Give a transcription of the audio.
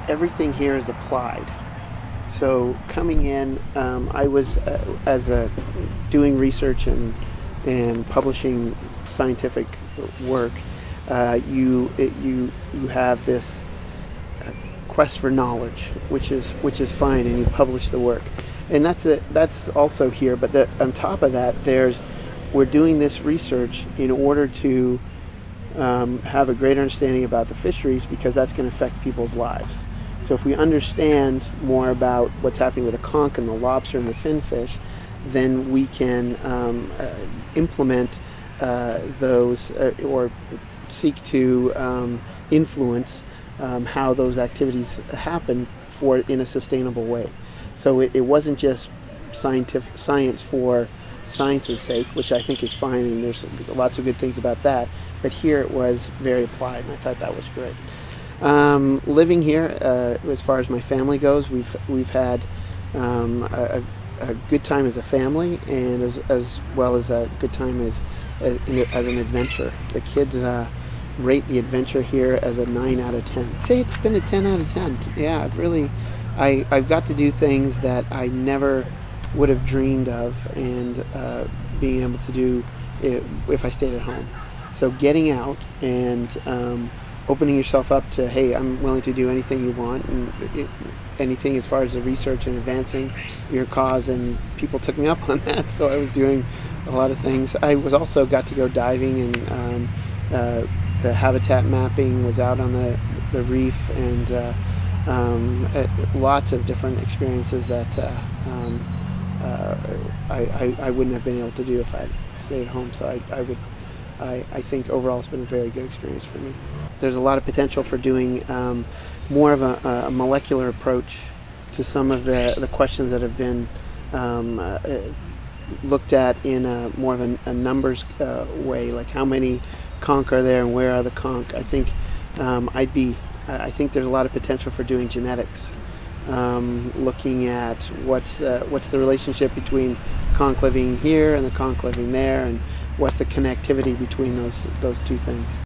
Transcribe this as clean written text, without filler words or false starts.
everything here is applied. So coming in, I was doing research and publishing scientific work. You have this quest for knowledge, which is fine, and you publish the work, and that's also here. But on top of that, we're doing this research in order to have a greater understanding about the fisheries, because that's going to affect people's lives. So if we understand more about what's happening with the conch and the lobster and the finfish, then we can implement those or seek to influence how those activities happen in a sustainable way. So it wasn't just science for science's sake, which I think is fine, and there's lots of good things about that. But here it was very applied, and I thought that was great. Living here, as far as my family goes, we've had a good time as a family, and as well as a good time as an adventure. The kids rate the adventure here as a 9 out of 10. I'd say it's been a 10 out of 10. Yeah, I've got to do things that I never would have dreamed of, and being able to do if I stayed at home. So getting out and opening yourself up to, hey, I'm willing to do anything you want, and anything as far as the research and advancing your cause, and people took me up on that, so I was doing a lot of things. I was also got to go diving, and the habitat mapping was out on the reef, and lots of different experiences that I wouldn't have been able to do if I stayed at home. So I think overall it's been a very good experience for me. There's a lot of potential for doing more of a molecular approach to some of the questions that have been looked at in more of a numbers way, like how many conch are there and where are the conch. I think I think there's a lot of potential for doing genetics, looking at what's the relationship between conch living here and the conch living there, and what's the connectivity between those two things.